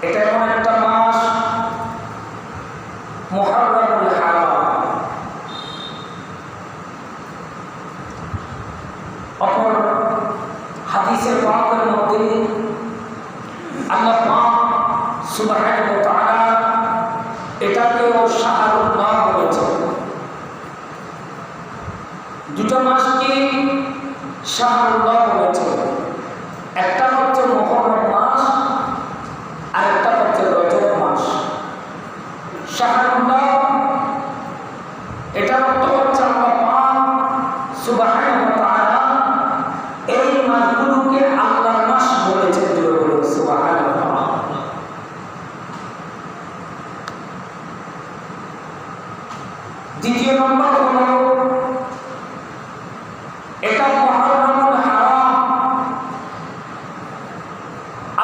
এটা এমন একটা মাস মুহররমুল হারাম। অপর হাদিসের পাকের মধ্যে আল্লাহ পাক সুবহানাহু ওয়া তাআলা এটাকেও শাহরুল্লাহ বলেছেন। দুটো মাসকে শাহরুল্লাহ বলেছেন, একটা হচ্ছে মুহররম মাস আর একটা হচ্ছে রজব মাস। শাহরুল্লাহ এটা অর্থ হচ্ছে আল্লাহ পাক সুবহানাহু ওয়া তাআলা এই মাসগুলোকে আল্লাহর মাস বলেছেন। সুবহানাল্লাহ। দ্বিতীয় নম্বর হলো এটা মুহররমুল হারাম।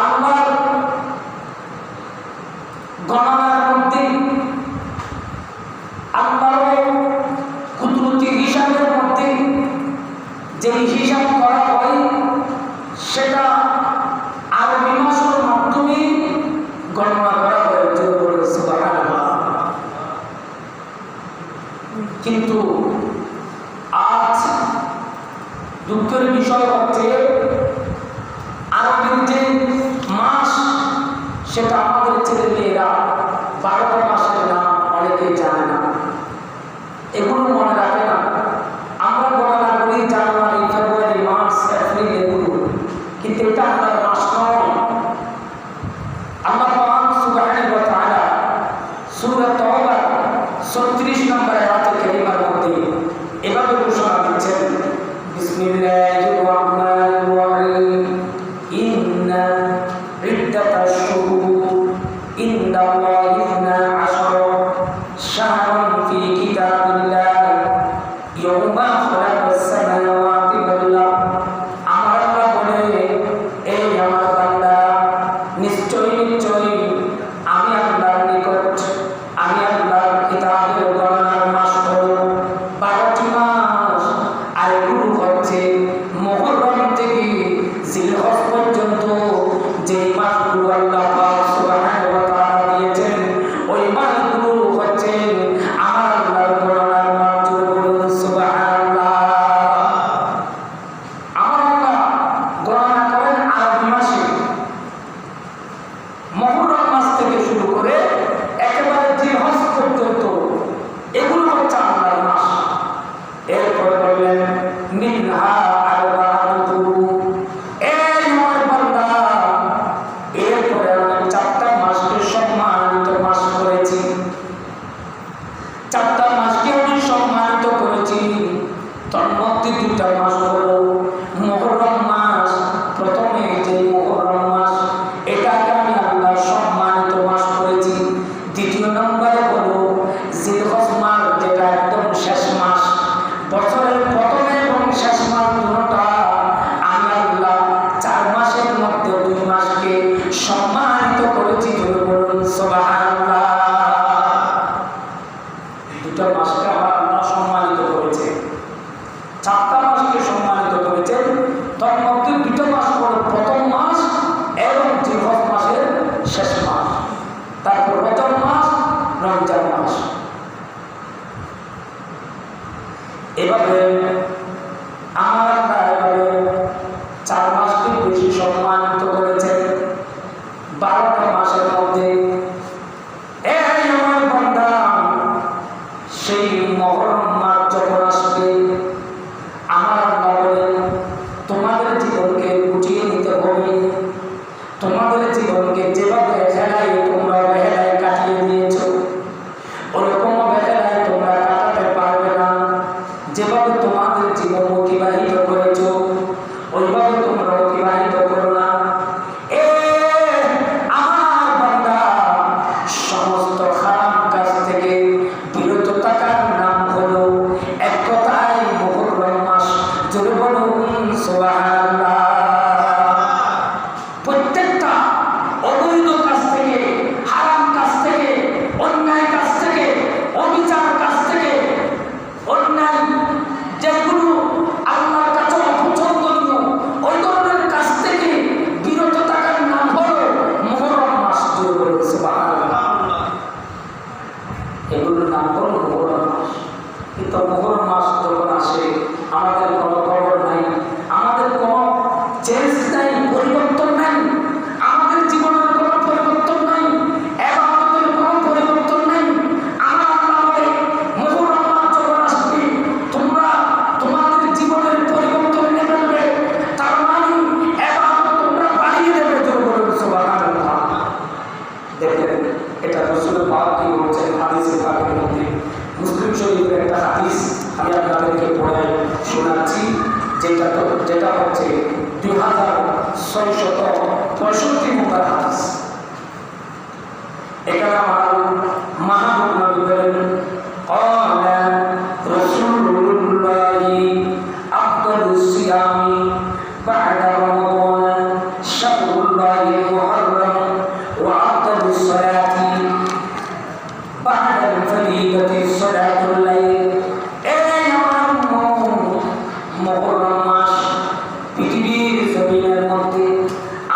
আল্লাহর গণনার মধ্যে আল্লাহর কুদরতি হিসাবের মধ্যে যে হিসাব করা হয় সেটা আরবি মাসের মাধ্যমে গণনা করা হয়। সুবহানাল্লাহ। কিন্তু আজ দুঃখের বিষয় হচ্ছে আরবের যে মাস সেটা আমাদের ছেলে মেয়েরা 12টা মাসের নাম অনেকেই জানে না, এগুলো মনে রাখে না। আমরা গণনা করি জানুয়ারি, ফেব্রুয়ারি, মার্চ, এপ্রিল এগুলো, কিন্তু এটা আল্লাহর মাস নয়। আল্লাহ পাক সুবহানাহু ওয়া তাআলা সূরা তাওবা 36 নম্বর আয়াতে কারিমার মধ্যে এভাবে ঘোষণা দিচ্ছেন, বিসমিল্লাহির রাহমানির রাহিম, ইন্না ইদ্দাতাশ শুহুর ইনদাল্লাহি 12 শাহরান ফি কিতাবিল্লাহ ইয়াওমা খালাকাস সামাওয়াতি ওয়াল আরদ। আমার আল্লাহ বলে, এই আমার বান্দা, নিশ্চয়ই নিশ্চয়ই আমি আল্লাহর নিকট, আমি আল্লাহর কিতাবের গণনার মাস হলো 12টি মাস। আর এগুলো হচ্ছে মুহররম থেকে জিলহজ পর্যন্ত যে মাসগুলো আল্লাহ পাক সুবহানাহু ওয়া তাআলা দিয়েছেন, ওই মাসগুলো হচ্ছে আমার আল্লাহর গণনার মাস। সুবহানাল্লাহ। আমার আল্লাহ গণনা করেন আরবি মাসে, মুহররম মাস থেকে শুরু করে একেবারে জিলহজ পর্যন্ত এগুলো হচ্ছে আল্লাহর মাস। এরপর বললেন মিনহা আরবাআতুন, এই আমার বান্দা, এরপরে আমি 4টা মাসকে সম্মানিত মাস করেছি। 4টা মাসকে আমি সম্মানিত করেছি। তার মধ্যে 2টা মাস হলো মুহররম মাস। প্রথমে যে মুহররম মাস, এটাকে আমি আল্লাহ সম্মানিত মাস করেছি। দ্বিতীয় নম্বরে হলো জিলহজ মাস, যেটা একদম শেষ মাস। বছরের প্রথম এবং শেষ মাস দুটোটা আমি আল্লাহ 4 মাসের মধ্যে 2 মাসকে সম্মানিত করেছি। বলুন সুবহানাল্লাহ। 2টা মাসকে আমার আল্লাহ সম্মানিত করেছে, 4টা মাসকে সম্মানিত করেছেন। তার মধ্যে 2টা মাস হলো প্রথম মাস এবং জিলহজ মাসের শেষ মাস, তারপর রজব মাস, রমজান মাস। এভাবে আমার আল্লাহ এভাবে 4 মাসকে বেশি সম্মানিত করেছেন 12টা মাসের মধ্যে। এই আমার বান্দা, সেই মুহররম মাস যখন আসবে, আমার আল্লাহ বলেন, তোমাদের জীবনকে গুটিয়ে নিতে হবে। তোমাদের জীবনকে যেভাবে হেলায় তোমরা হেলায় কাটিয়ে দিয়েছো, ওরকম হেলায় তোমরা কাটাতে পারবে না। যেভাবে তোমাদের জীবন অতিবাহিত করেছো, ওইভাবে তোমরা অতিবাহিত করো না। আমার বান্দা, সমস্ত খারাপ কাজ থেকে বিরত থাকার নাম হলো এক কথায় মুহররম মাস। জোরে বলুন সুবহানাল্লাহ। প্রত্যেকটা অবৈধ তো মুহররম মাস যখন আসে আমাদের কোনো খবর নাই, আমাদের কোনো চেঞ্জ নাই, পরিবর্তন নাই, আমাদের জীবনের কোনো পরিবর্তন নাই, ইবাদতের কোনো পরিবর্তন নাই। আমরা আমাদের মুহররম মাস যখন আসবে তোমরা তোমাদের জীবনের পরিবর্তন এনে ফেলবে, তার মানে ইবাদত তোমরা বাড়িয়ে দেবে। সুবহানাল্লাহ। দেখেন এটা রাসূল পাক কি বলছেন হাদিসে পাকের মধ্যে, মুসলিম শরীফের একটা হাদিস আমি আপনাদেরকে পড়ে শোনাচ্ছি, যেটা হচ্ছে 2665 নম্বর হাদিস। এখানে আমার মাহবুব নবী বলেন ক্বালা রাসূলুল্লাহি আফদালুস সিয়ামি বা'দা রমাদান শাহরুল্লাহিল মুহাররম ওয়া আফদালুস সালাতি বা'দাল ফরিদাতি সালাতুল লাইল। এই আমার মুহররম মাস পৃথিবীর জমিনের মধ্যে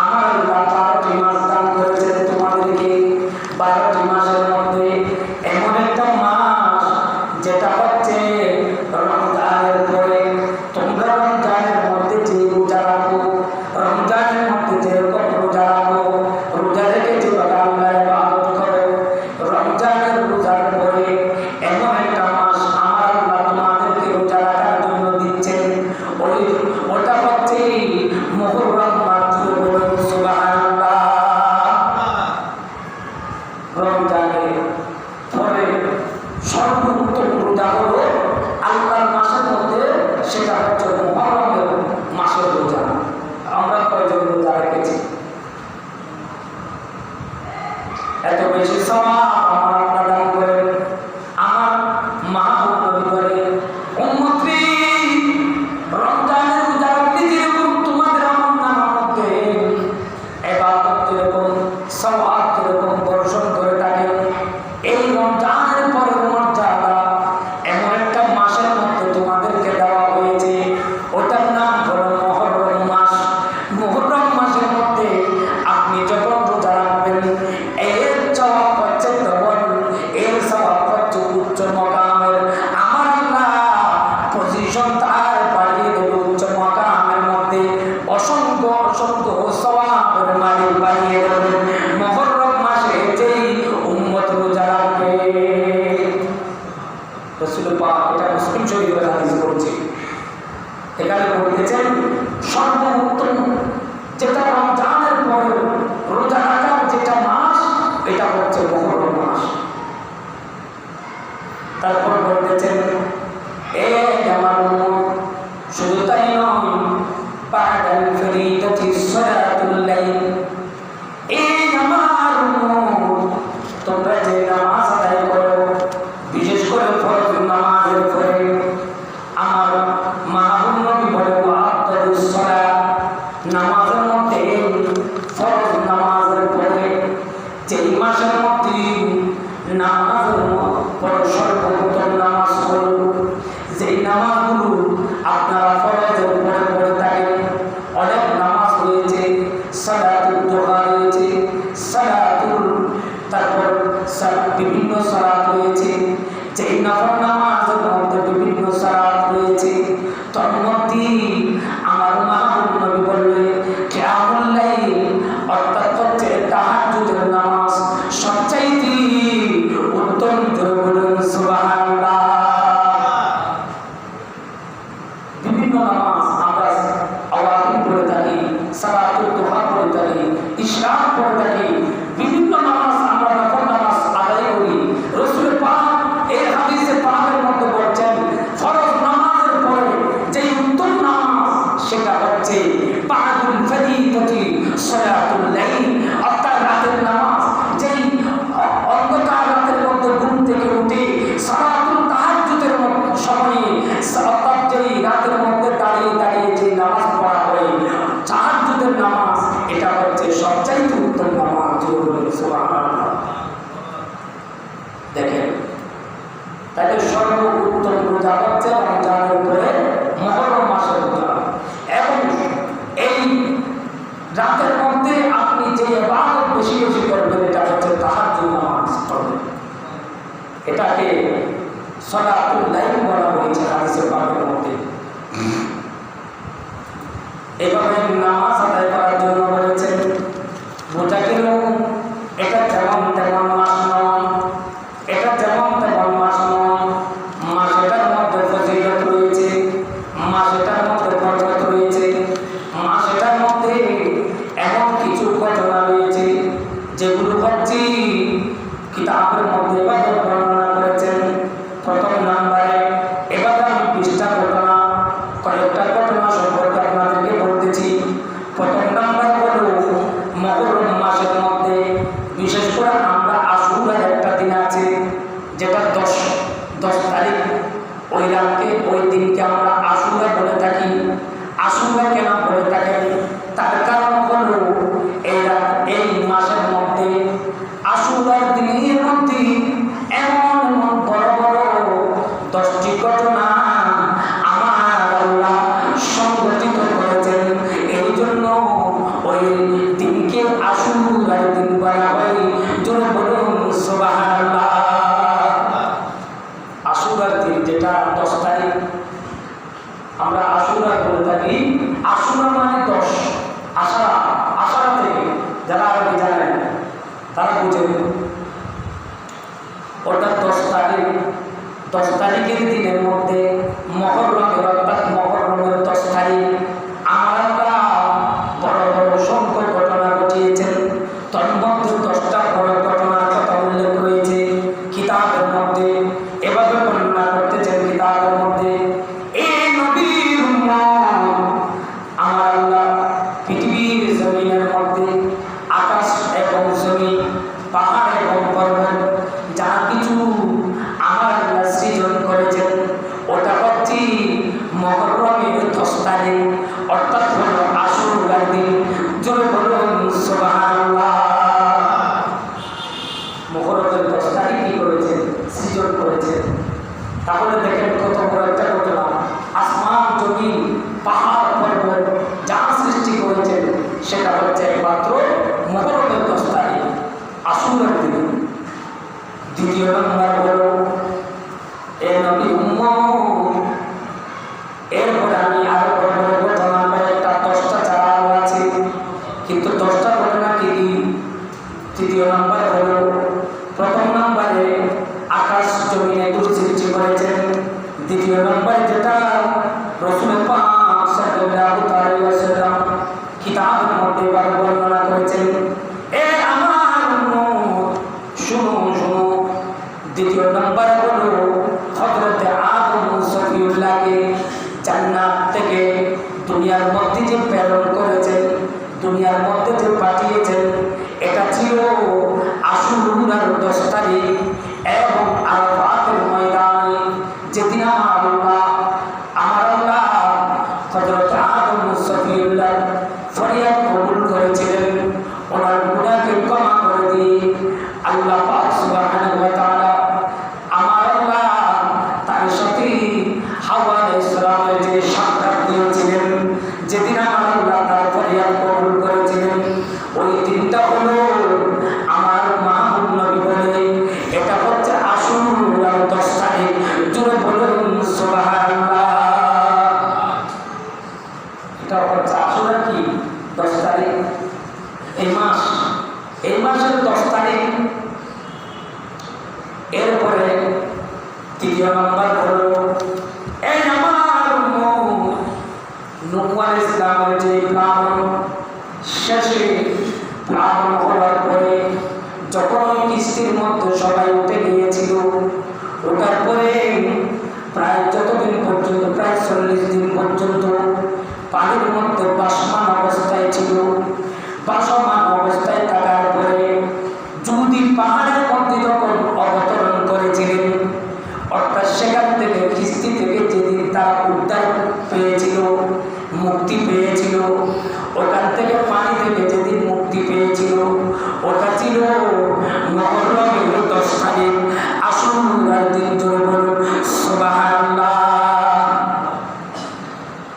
আমার আল্লাহ 12টি মাস দান করেছেন তোমাদেরকে। 12টি মাসের মধ্যে এমন একটা মাস যেটা হচ্ছে রমজানের পরে। তোমরা রমজানের মধ্যে যে রোজা রাখো, রমজানের মধ্যে যেরকম রোজা রাখো, রোজা রেখে যেভাবে আল্লাহর ইবাদত করো, রমজানের রোজার পরে এমন একটা মাস আমার আল্লাহ তোমাদেরকে রোজা রাখার জন্য দিচ্ছেন, ওটা হচ্ছে মুহররম মাস। সুবহানাল্লাহ। রমজানের পরে সর্বোত্তম রোজা হলো আল্লাহর মাসের মধ্যে, সেটা হচ্ছে মুহররমের মাসের রোজা। আমরা কয়জন রোজা রেখেছি? এত বেশি সওয়াব আমার আল্লাহ দান করেন। আমার মাহবুব নবী বলেন উম্মতী রমজানের রোজা রাখতে যেরকম তোমাদের আমার নামের মধ্যে ইবাদত যেরকম সওয়াব যেরকম বর্ষণ করে থাকেন, এই রমজানের পরে মর্যাদা এমন একটা মাসের মধ্যে তোমাদেরকে দেওয়া হয়েছে, ওটার নাম হলো মুহররম মাস। মুহররম মাসের মধ্যে আপনি যখন রোজা রাখবেন এর সওয়াব হচ্ছে ডবল, এর সওয়াব হচ্ছে উচ্চ মাকামের। আমার আল্লাহ পজিশন তার বাড়িয়ে দেবে উচ্চ মাকামের মধ্যে, অসংখ্য অসংখ্য সওয়াবের মালিক বাড়িয়ে দেবে মুহররম মাসে যেই উম্মত রোজা রাখবে। রাসূল পাক এটা মুসলিম শরীফের হাদিস বলছে। এখানে বলতেছেন সর্বোত্তম যেটা রমজানের পরে রোজা রাখার যেটা মাস, এটা হচ্ছে মুহররম মাস। তারপর বলতেছেন এই আমার উম্মত শুধু তাই নয়, বা'দাল ফরিদাতি সালাতুল লাইল। এই আমার উম্মত তোমরা যে নামাজ আদায় করো, বিশেষ করে ফরজ নামাজের পরে, আমার মাহবুব নবী বলেন আফদালুস সালাত, নামাজের মধ্যে ফরজ নামাজের পরে যেই মাসের মধ্যে নামাজের পরে সর্বোত্তম নামাজ হলো, যেই নামাজগুলো আপনারা ফরজের পরে পড়ে থাকেন, অনেক নামাজ রয়েছে, সালাতুল দুহা রয়েছে, সালাতুল, তারপর বিভিন্ন সালাত রয়েছে, যেই নফল নামাজের মধ্যে বিভিন্ন সালাত রয়েছে। তার মধ্যে আমার মাহবুব নবী বললেন কিয়ামুল লাইল অর্থাৎ হচ্ছে তাহাজ্জুদের নামাজ সবচাইতে উত্তম। জোরে বলুন সুবহানাল্লাহ। বিভিন্ন নামাজ আমরা আওয়াজ পড়ে থাকি, সালাতুল দুহা পড়ে থাকি, ইশরাক পড়ে থাকি, বিভিন্ন নামাজ আমরা নফল নামাজ আদায় করি। রাসূল পাক এই হাদিসে পাকের মধ্যে বলছেন ফরজ নামাজের পরে যে উত্তম নামাজ সেটা হচ্ছে বা'দুল ফরিদাতি সালাতুল লাইল, অর্থাৎ রাতের নামাজ। যেই অন্ধকার রাতের মধ্যে ঘুম থেকে উঠে সালাতুল তাহাজ্জুদের সময়ে, অর্থাৎ যেই রাতের মধ্যে দাঁড়িয়ে দাঁড়িয়ে যে নামাজ পড়া হয় তাহাজ্জুদের নামাজ, এটা হচ্ছে সবচাইতে উত্তম নামাজ। সুবহানাল্লাহ। দেখেন তাহলে সর্বোত্তম রোজা হচ্ছে রমজানের পরে মুহররম মাসের রোজা। এবং এই রাতের মধ্যে আপনি যে ইবাদত বেশি বেশি করবেন, এটা হচ্ছে তাহাজ্জুদ নামাজ পড়বেন। এটাকে সালাতুল লাইল বলা এভাবে নামাজ আদায় করার জন্য বলেছেন। বোঝা গেল এটা যেমন তেমন মাস নয়, এটা যেমন তেমন মাস নয়। মাস এটার মধ্যে ফজিলত রয়েছে, মাস এটার মধ্যে বরকত রয়েছে, মাস এটার মধ্যে এমন কিছু ঘটনা রয়েছে যেগুলো হচ্ছে কিতাবের মধ্যে এভাবে বর্ণনা করেছেন। প্রথম নাম্বারে এভাবে আমি 20টা ঘটনা, কয়েকটা ঘটনা সম্পর্কে আপনাদেরকে বলতেছি। প্রথম নাম্বার হলো মুহররম মাসের মধ্যে বিশেষ করে আমরা আশুরার একটা দিন আছে যেটা 10 তারিখ, ওই রাতকে ওই দিনকে আমরা আশুরা বলে থাকি। আশুরা কেন বলে থাকেন তার কারণ হলো এই মাসের মধ্যে আশুরার দিনের মধ্যে এমন বড় বড় 10টি ঘটনা আমার আল্লাহ সংগঠিত করেছেন। এই জন্য ওই দিনকে আশুরার দিন বলা হয়। জোরে বলুন সুবহানাল্লাহ। আশুরার দিন যেটা 10 তারিখ আমরা আশুরা বলে থাকি। আশুরা মানে 10, আশারা থেকে যারা আরবি জানেন তারা বুঝেন ওটা 10 তারিখ। 10 তারিখের দিনের মধ্যে মুহররমের অর্থাৎ মুহররমের 10 তারিখ আমরা বড় বড় সংখ্যক ঘটনা ঘটিয়েছেন। তার মধ্যে 10টা বড় ঘটনার কথা উল্লেখ রয়েছে কিতাবের মধ্যে। এভাবে বর্ণনা করতেছেন কিতাবের মধ্যে, এই নবীর উম্মত আমার আল্লাহ পৃথিবীর জমিনের মধ্যে আকাশ এবং জমি, পাহাড় এবং পর্বত যা কিছু আমার আল্লাহ সৃজন করেছেন ওটা হচ্ছে মুহররমের 10 তারিখ অর্থাৎ হলো আশুরার দিন। জোরে বলুন সুবহানাল্লাহ। মুহররমের 10 তারিখ কি করেছেন? সৃজন করেছেন। তাহলে দেখেন কত বড় একটা ঘটনা। আসমান জমিন পাহাড় পর্বত যা সৃষ্টি করেছেন সেটা হচ্ছে একমাত্র মুহররমের 10 তারিখ আশুরার দিন। দ্বিতীয় নম্বর হলো এ নবী উম্মত। এরপরে আমি আরো বড় বড় ঘটনা কয়েকটা 10টা ছাড়া আছে, কিন্তু 10টা ঘটনা কি কি? তৃতীয় নম্বর হলো প্রথম নম্বরে আকাশ জমিনে সৃষ্টি করেছেন। দ্বিতীয় নম্বরে যেটা রাসূল পাক সাল্লাল্লাহু আলাইহি ওয়াসাল্লাম কিতাবের মধ্যে বর্ণনা করেছেন, এ আমার উম্মত শুনো শুনো। দ্বিতীয় নম্বর হলো হযরত আদম সফিউল্লাহকে জান্নাত থেকে দুনিয়ার মধ্যে যে প্রেরণ করেছেন, দুনিয়ার মধ্যে যে পাঠিয়েছেন, এটা ছিল আশুরার 10 তারিখ এবং আরাফাতের ময়দানে যেদিন আমার আল্লাহ হযরত আদম সফিউল্লাহ ফরিয়াদ কবুল করেছিলেন, ওনার গুনাহকে ক্ষমা করে দিয়ে আল্লাহ পাক সুবহানাহু ওয়া তাআলা আমার আল্লাহ তার সাথে হাওয়া আলাইহিস সালামের যে সাক্ষাৎ দিয়েছিলেন, যেদিন আমার আল্লাহ তার ফরিয়াদ কবুল করেছিলেন, ওই দিনটা হলো আমার মাহবুব নবী বলে এটা হচ্ছে আশুরার 10 তারিখ। জোরে বলুন সুবহানাল্লাহ। এটা হচ্ছে আশুরা কি 10 তারিখ। এই মাসের 10 তারিখ। এরপরে তৃতীয় নম্বর হলো এই আমার উম্মত নূহ আলাইহিস সালামের যে প্লাবন, শেষে প্লাবন হওয়ার পরে যখন কিস্তির মধ্যে সবাই উঠে গিয়েছিল, ওঠার পরে প্রায় যতদিন পর্যন্ত প্রায় 40 দিন পর্যন্ত পানির মধ্যে ভাসমান অবস্থায় ছিল। ভাসমান অবস্থায় থাকার পরে যদি পাহাড়ের মধ্যে যখন অবতরণ করেছিলেন, অর্থাৎ সেখান থেকে কিস্তি থেকে যেদিন তারা উদ্ধার পেয়েছিল, মুক্তি পেয়েছিল, ওখান থেকে পানি থেকে যেদিন মুক্তি পেয়েছিল, ওটা ছিল মুহররমের 10 তারিখ আশুরার দিন। জোরে বলুন সুবহানাল্লাহ।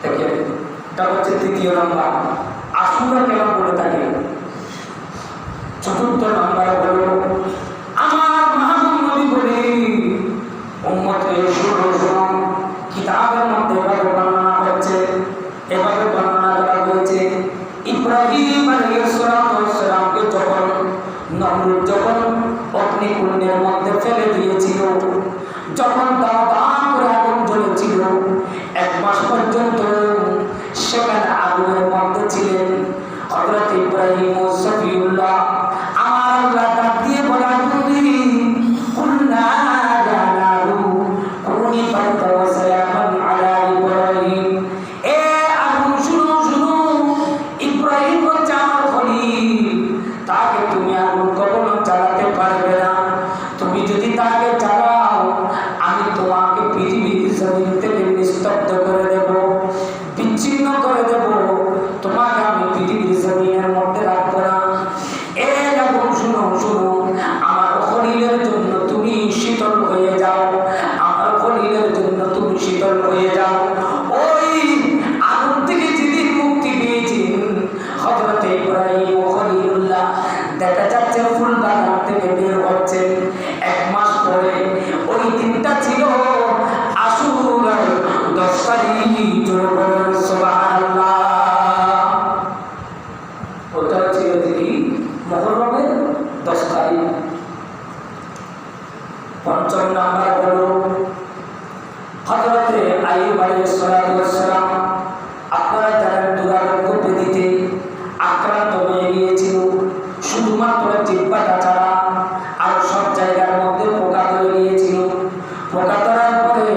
দেখেন এটা হচ্ছে তৃতীয় নম্বর। আশুরা কেন বলে থাকে? চতুর্থ নম্বর হলো আমার মাহবুব নবী বলে উম্মতকে শুনো কিতাবের মধ্যে এভাবে বর্ণনা করছে, এভাবে বর্ণনা করা হয়েছে নমরুদ যখন অগ্নিকুণ্ডের মধ্যে ফেলে দিয়েছিল, যখন দাও দাও করে আগুন জ্বলেছিল, 1 মাস পর্যন্ত সেখানে আগুনের মধ্যে ছিলেন। হযরত ইব্রাহিম ও সফিউল্লাহ আমার আল্লাহ ডাক দিয়ে বলেন, কুল্লা ইয়া নারু কুনি বারদান ওয়া সালামান আলা ইব্রাহিম। এ আগুন শুনো শুনো, ইব্রাহিম হচ্ছে আমার খলিল, তাকে তুমি আগুন কখনো জ্বালাতে পারবে না। তুমি যদি তাকে জ্বালাও, আমি তোমাকে পৃথিবীর জমিন থেকে নিস্তব্ধ করে দেব, বিচ্ছিন্ন করে দেব, তোমাকে আমি পৃথিবীর জমিনের মধ্যে রাখবো না। এই আগুন শুনো শুনো, আমার খলিলের জন্য তুমি শীতল হয়ে যাও, আমার খলিলের জন্য তুমি শীতল হয়ে যাও। ওই আগুন থেকে যেদিন মুক্তি পেয়েছেন হযরত ইব্রাহিম ও খলিলুল্লাহ, দেখা যাচ্ছে ফুল বাগান থেকে বের হচ্ছেন। 1 মাস পরে ওই দিনটা ছিল আশুরার 10 তারিখ। জোরে বলুন সুবহানাল্লাহ। ওটা ছিল কি মুহররমের 10 তারিখ। ৫ম নাম্বার হলো হযরতে আইয়ুব আলাইহিস সালাতু ওয়াস সালাম। আপনারা জানেন দুরারোগ্য ব্যাধিতে আক্রান্ত হয়ে গিয়েছিল, শুধুমাত্র জিহ্বাটা ছাড়া আর সব জায়গার মধ্যে পোকা ধরে গিয়েছিল। পোকা ধরার পরে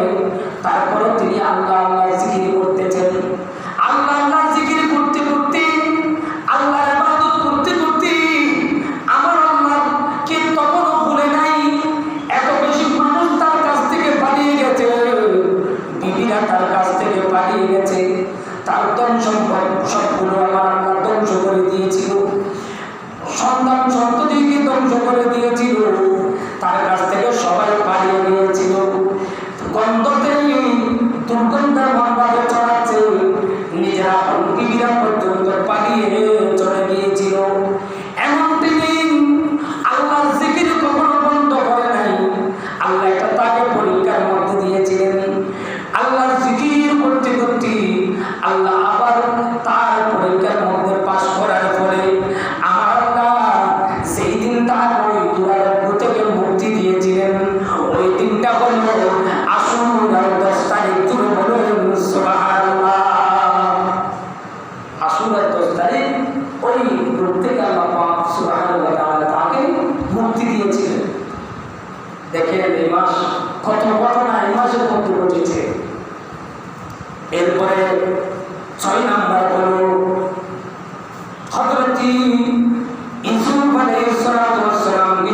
তারপরে তিনি আল্লাহ আল্লাহ জিকির করতেছেন। আল্লাহ আল্লাহ জিকির করতে করতে, আল্লাহর ইবাদত করতে করতে আমার আল্লাহ কে তখনও ভুলে নাই। এত বেশি মানুষ তার কাছ থেকে পালিয়ে গেছে, বিবিরা তার কাছ থেকে পালিয়ে গেছে, তার ধন সম্পদ সবগুলো আমার আল্লাহ ধ্বংস করে দিয়েছিল, সন্তান সন্ততিকে ধ্বংস করে দিয়েছিল, তার কাছ থেকে সবাই পালিয়ে গিয়েছিল। গন্ধতে দুর্গন্ধের ভাবে ছড়াচ্ছে, নিজেরা বিবিরা পর্যন্ত পালিয়ে চলে গিয়েছিল। এমন তিনি আল্লাহ জিকির কখনো বন্ধ করে নাই। আল্লাহ একটা তাকে পরীক্ষার মধ্যে দিয়েছিলেন। আল্লাহ জিকির করতে করতে আল্লাহ আবার তার পরীক্ষার মধ্যে পাশ করার পরে আমার আল্লাহ সেই দিন তার ওই দুরারোগ্য থেকে মুক্তি দিয়েছিলেন। ওই দিনটা হলো আশুরার 10 তারিখ। জোরে বলুন সুবহানাল্লাহ। আশুরার 10 তারিখ ওই রোগ থেকে আল্লাহ পাক সুবহানাহু ওয়া তাআলা তাকে মুক্তি দিয়েছিলেন। দেখেন এই মাস কত ঘটনা এই মাসের মধ্যে ঘটেছে। এরপরে 6 নাম্বার হলো হযরত ইউসুফ আলাইহিস সালাতু ওয়াস সালামকে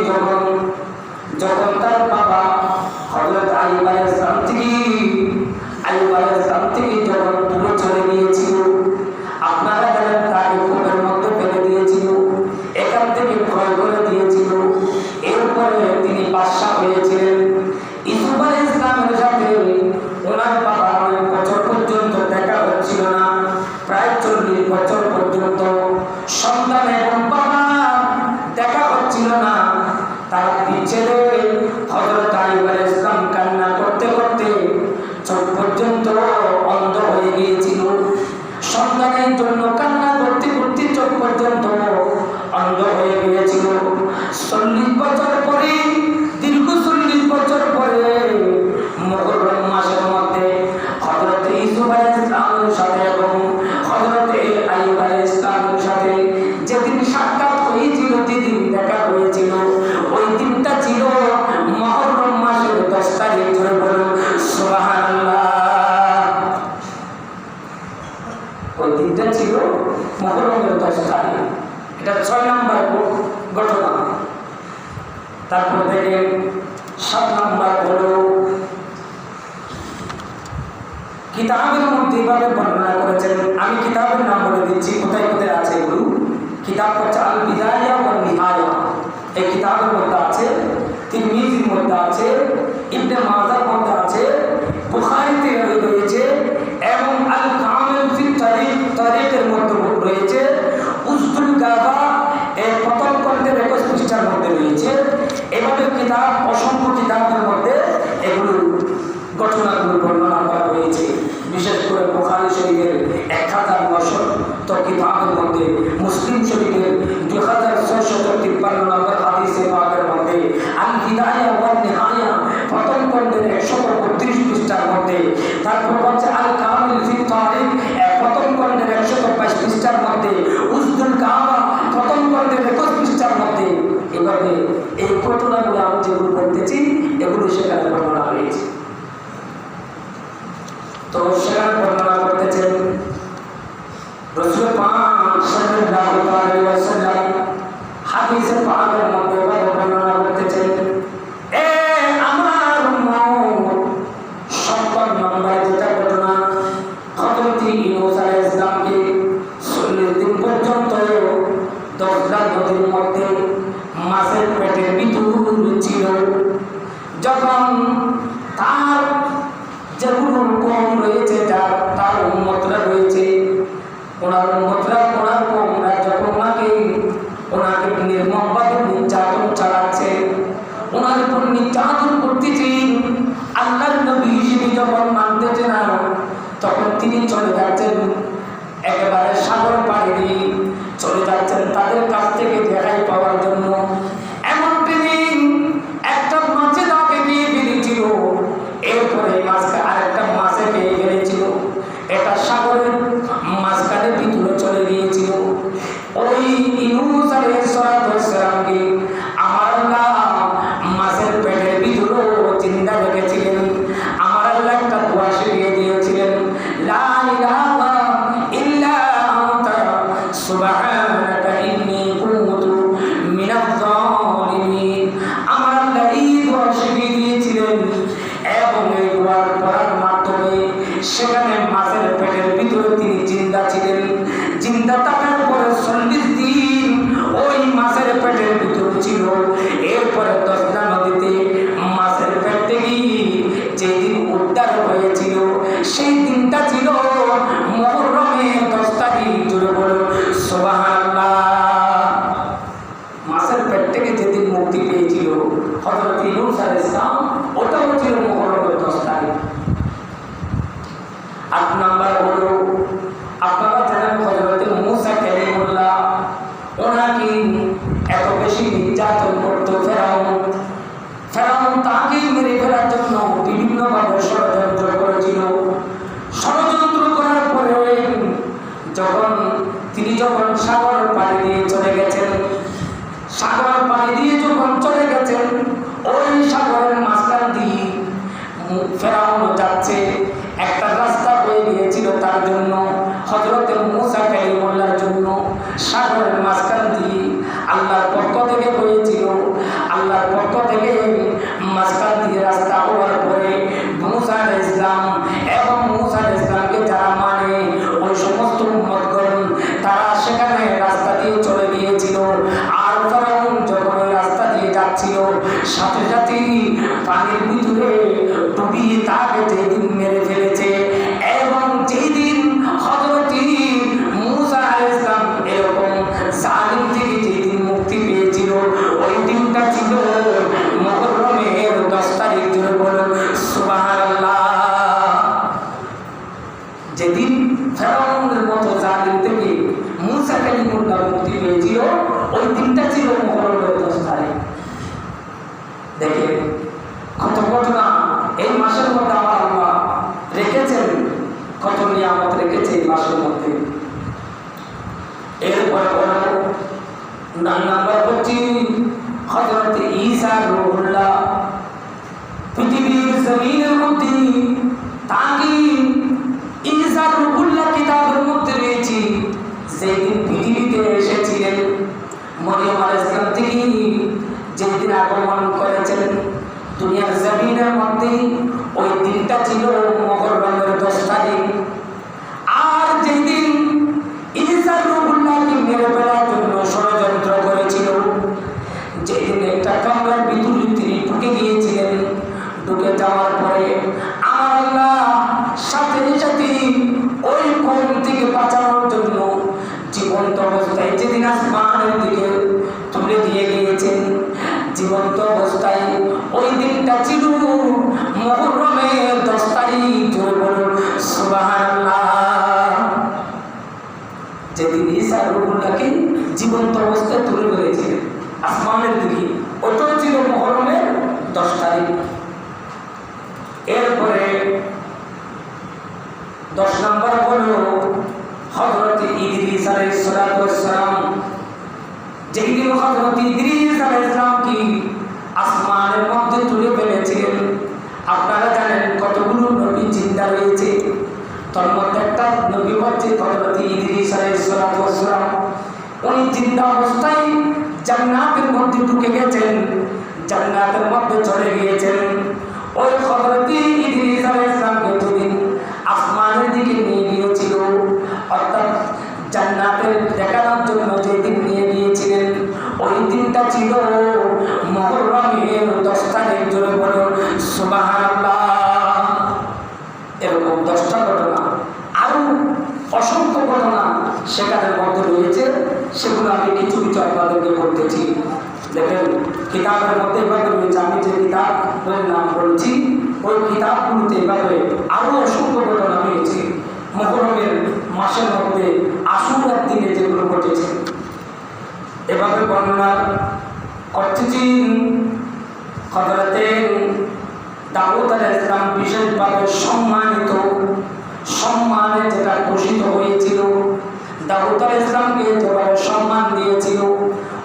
যখন তার বাবা হযরত আইয়ুব আলাইহিস সালাম থেকে যখন দূরে চলে গিয়েছিল, আপনারা জানেন তাকে কূপের মধ্যে ফেলে দিয়েছিল, এখান থেকে ক্ষয় করে দিয়েছিল। এরপরে তিনি বাদশা হয়েছিলেন। ইউসুফ আলাইহিস সালামের সাথে ওনার বাবা অনেক বছর পর্যন্ত দেখা হচ্ছিল না, প্রায় 40 বছর পর্যন্ত সন্তান এবং বাবা দেখা হচ্ছিল না। তার পিছনে হযরত আইয়ুব আলাইহিস সালাম কান্না করতে করতে চোখ পর্যন্ত অন্ধ হয়ে গিয়েছিল। সন্তানের জন্য কান্না করতে করতে চোখ পর্যন্ত অন্ধ হয়ে গিয়েছিল। 40 বছর পরে, দীর্ঘ 40 বছর পরে মুহররম মাসের মধ্যে হযরত ইউসুফ আলাইহিস সালামের সাথে এবং হযরত আইয়ুব আলাইহিস সালামের সাথে যেদিন সাক্ষাৎ হয়েছিল, যেদিন দেখা হয়েছিল, ওই দিনটা ছিল মুহররম মাসের 10 তারিখ। ধরে বলুন সুবহানাল্লাহ। ওই দিনটা ছিল মুহররমের 10 তারিখ। এটা 6 নাম্বার ঘটনা। তারপর থেকে 7 নাম্বার হলো কিতাবের মধ্যে এভাবে বর্ণনা করেছেন। আমি কিতাবের নাম বলে দিচ্ছি, কোথায় কোথায় আছে এগুলো। কিতাব হচ্ছে আল বিদায়া ওয়ান নিহায়া, এই কিতাবের মধ্যে আছে। তিরমিজির মধ্যে আছে, ইবনে মাজার মধ্যে আছে, বুখারীতে রয়েছে এবং আল কামিল ফি তারিখের মধ্যে রয়েছে। উসদুল গাবা এর প্রথম খণ্ডের 21 পৃষ্ঠার মধ্যে রয়েছে। এভাবে কিতাব, অসংখ্য কিতাবের মধ্যে এগুলো ঘটনাগুলো বর্ণনা করা হয়েছে। বিশেষ করে বুখারী শরীফের 1009 কিতাবের মধ্যে, মুসলিম শরীফের 2653 নম্বর হাদিস এই ঘটনাগুলো আমি যেগুলো বলতেছি এগুলো সেখানে বর্ণনা হয়েছে। তো সেখানে বর্ণনা করতেছেন রাসূল পাক সাল্লাল্লাহু আলাইহি ওয়াসাল্লাম হাদিসে পাকের মধ্যে বর্ণনা করতেছেন, এ আমার উম্মত, 70 নম্বর যেটা ঘটনা, হযরত ইউনূস আলাইহিস সালামকে 40 দিন পর্যন্ত দশটা নদীর মধ্যে মাছের পেটের ভিতর ছিল। যখন তার যেগুলো কম রয়েছে, তার উম্মতরা রয়েছে, ওনার উম্মতরা ওনার কমরা যখন ওনাকে নির্মমভাবে নির্যাতন চালাচ্ছে, ওনার উপর নির্যাতন করতেছে, আল্লাহর নবী হিসেবে যখন মানতেছে না, তখন তিনি চলে যাচ্ছেন একেবারে সাগর পাড়ি দিয়ে চলে যাচ্ছেন তাদের কাছ থেকে রেহাই পাওয়ার জন্য। এমন তিনি একটা মাছে তাকে দিয়ে ফেলেছিল, এরপরে মাছকে আরেকটা মাছে পেয়ে ফেলেছিল, এটা সাগরের মাঝখানে ভিতরে চলে গিয়েছিল। ওই ইউনূস আলাইহিস সালামকে আমার আল্লাহ মাছের পেটের ভিতরে জিন্দা রেখেছিলেন। আমার আল্লাহ একটা দোয়া শিখিয়ে দিয়েছিলেন, লা ইলাহা ইল্লা আনতা সুবহানাকা ইন্নী কুনতু মিনাজ জালিমিন। আমার আল্লাহ এই দোয়া শিখিয়ে দিয়েছিলেন এবং এই দোয়া পড়ার মাধ্যমে সেখানে মাছের পেটের ভিতরে তিনি জিন্দা ছিলেন। জিন্দা থাকার পরে 40 দিন ওই মাছের পেটের ভিতরে ছিল। এরপরে 10টা নদীতে মাছের পেট থেকে যেদিন উদ্ধার হয়েছিল সেই দিনটা ছিল মুহররমের 10 তারিখ। জুড়ে বলুন সুবহানাল্লাহ। মাছের পেট থেকে যেদিন মুক্তি পেয়েছিল হযরত ইউনূস আলাইহিস সালাম, ওটাও ছিল মুহররমের 10 তারিখ। 8 নাম্বার হলো আপনারা জানেন হযরত মূসা কালিমুল্লাহ, ওনাকে এত বেশি নির্যাতন করত ফেরাউন। তাকে মেরে ফেলার জন্য বিভিন্নভাবে ষড়যন্ত্র করেছিল। ষড়যন্ত্র করার পরে তিনি যখন সাগর পাড়ি দিয়ে চলে গেছেন, সাগর পাড়ি দিয়ে যখন চলে গেছেন, ওই সাগরের মাঝখান দিয়ে ফেরাউন যাচ্ছে, একটা রাস্তা হয়ে গিয়েছিল তার জন্য, হযরত মূসা কালিমুল্লাহর জন্য। সাগরের মাঝখান দিয়ে আল্লাহর পক্ষ থেকে হয়েছিল। আল্লাহর পক্ষ থেকে মাঝখান দিয়ে রাস্তা হওয়ার পরে মূসা আলাইহিস সালাম এবং মূসা আলাইহিস সালামকে যারা মানে ওই সমস্ত উম্মতগণ তারা সেখানে রাস্তা দিয়ে চলে গিয়েছিল। আর ফেরাউন যখন ওই রাস্তা দিয়ে যাচ্ছিল, সাথে সাথে পানির ভিতরে ডুবিয়ে তাকে যেদিন মেরে ফেলেছে এবং যেদিন হযরত মূসা আলাইহিস সালাম এরকম জালিম থেকে যেদিন মুক্তি পেয়েছিল, ওই দিনটা ছিল মুহররমের 10 তারিখ। জুড়ে বলুন সুবহানাল্লাহ। যেদিন ফেরাউনের মতো জালিম থেকে মূসা কালিমুল্লাহ মুক্তি পেয়েছিল, ওই দিনটা ছিল মুহররমের 10 তারিখ। দেখেন কত ঘটনা এই মাসের মধ্যে আমার আল্লাহ রেখেছেন, কত নিয়ামত রেখেছে এই মাসের মধ্যে। এরপরে হলো 9 নাম্বার হচ্ছে হযরত ঈসা রূহুল্লাহ। পৃথিবীর জমিনের মধ্যে তাকে ঈসা রূহুল্লাহ কিতাবের মধ্যে রয়েছে। যেদিন পৃথিবীতে এসেছিলেন, মরিয়ম আলাইহিস সালাম থেকে যেদিন আগমন করেছেন দুনিয়ার জমিনের মধ্যে, ওই দিনটা ছিল মুহররমের 10 তারিখ। আর যেদিন ঈসা রূহুল্লাহকে মেরে ফেলার জন্য ষড়যন্ত্র করেছিল, যেদিন একটা কামরার ভিতরে তিনি ঢুকে গিয়েছিলেন, ঢুকে যাওয়ার পরে আমার আল্লাহ সাথে সাথে ওই কওম থেকে বাঁচানোর জন্য জীবন্ত অবস্থায় যেদিন আসমানের দিকে তুলে দিয়ে গিয়েছেন, জীবন্ত অবস্থায় ওই দিনটা ছিল মুহররমের 10 তারিখ। জোরে বলুন সুবহানাল্লাহ। যেদিন ঈসা রূহুল্লাহকে জীবন্ত অবস্থায় তুলে ধরেছিলেন আসমানের দিকে, ওটাও ছিল মুহররমের 10 তারিখ। এরপরে 10 নম্বর হলো হযরত ইদ্রিস আলাইহিস সালাম। যেদিন হযরত ইদ্রিস আলাইহিস সালামকে মধ্যে ঢুকে গেছেন, জান্নাতের মধ্যে চলে গিয়েছেন। ওই হযরত ইদ্রিস আলাইহিস সালামকে যেদিন আসমানের দিকে নিয়ে গিয়েছিল, অর্থাৎ জান্নাতের দেখানোর জন্য যেদিন নিয়ে গিয়েছিলেন, ওই দিনটা ছিল মুহররমের 10 তারিখ। জোরে বলুন সুবহানাল্লাহ। এরকম 10টা ঘটনা, আরো অসংখ্য ঘটনা সেখানে মধ্যে রয়েছে, সেগুলো আমি কিছু কিছু আপনাদেরকে বলতেছি। দেখেন, কিতাবের মধ্যে এভাবে রয়েছে, আমি যে কিতাবের নাম বলছি ওই কিতাবগুলোতে এভাবে আরো অসংখ্য ঘটনা রয়েছে। মুহররমের মাসের মধ্যে আশুরার দিনে যেগুলো ঘটেছে এভাবে বর্ণনা করতেছি। হযরত দাউদ আলাইহিস সালাম বিশেষভাবে সম্মানে যেটা ঘোষিত হয়েছিল, দাউদ আলাইহিস সালামকে যেভাবে সম্মান দিয়েছিল,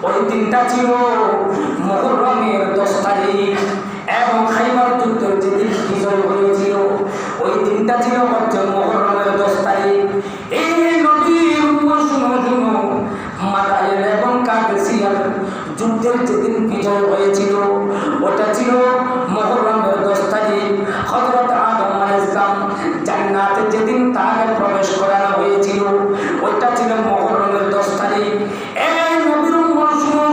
ওই দিনটা ছিল মুহররমের 10 তারিখ। এবং খাইবার যুদ্ধের যেদিন বিজয় হয়েছিল, ওই দিনটা ছিল হচ্ছে মুহররমের 10 তারিখ। এই নবীর উম্মত শুনো, মাদায়েন এবং কাদেসিয়ার যুদ্ধের যেদিন বিজয় হয়েছিল, ওটা ছিল মুহররমের 10 তারিখ। হযরত আদম আলাইহিস সালাম জান্নাতে যেদিন তাকে প্রবেশ করানো হয়েছিল, ওইটা ছিল মুহররমের 10 তারিখ। এই নবীর উম্মত শুনো,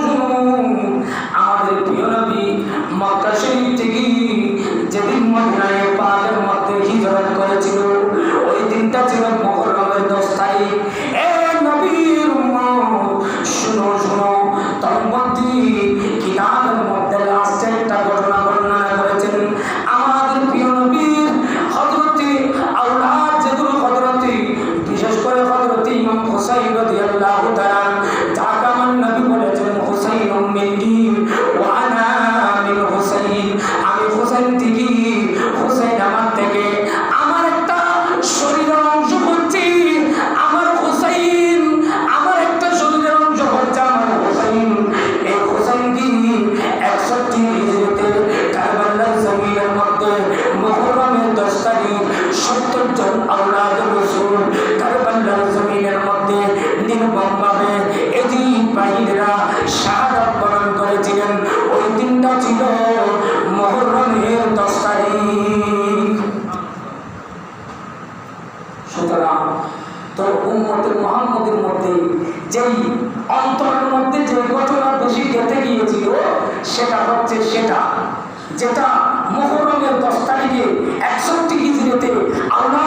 আমাদের প্রিয় নবী মক্কা শরীফ থেকে যেদিন মদিনায় পাকের মধ্যে হিজরত করেছিল, ওই দিনটা ছিল মুহররমের 10 তারিখ। এই নবীর উম্মত শুনো, তার মধ্যে কিতাবের মধ্যে লাস্টে একটা ঘটনা বর্ণনা করেছেন। আমাদের প্রিয় নবীর হযরত আওলাদ যেগুলো, বিশেষ করে হযরত ইমাম হুসাইন রাদিয়াল্লাহু তাআলা, যাকে আমার নবী বলেছেন হুসাইনুম মিন্নি ওয়া আনা মিন হুসাইন, আমি হুসাইন থেকে, হুসাইন আমার থেকে। আমার একটা শরীরের অংশ হচ্ছে আমার হুসাইন, আমার একটা শরীরের অংশ হচ্ছে আমার হুসাইন। এই হুসাইন কি 61 হিজরিতে কারবালার জমিনের মধ্যে মুহররমের 10 তারিখ 70 জন আওলাদ রাসূল কারবালার জমিনের মধ্যে নির্মমভাবে এজিদ বাহিনীরা শাহাদাত বরণ করেছিলেন। ওই দিনটা ছিল মুহররমের 10 তারিখ। সুতরাং তো উম্মতে মুহাম্মদের মধ্যে যেই অন্তরের মধ্যে যে ঘটনা বেশি গেঁথে গিয়েছিল, সেটা হচ্ছে যেটা মুহররমের 10 তারিখে 61 হিজরিতে আল্লাহ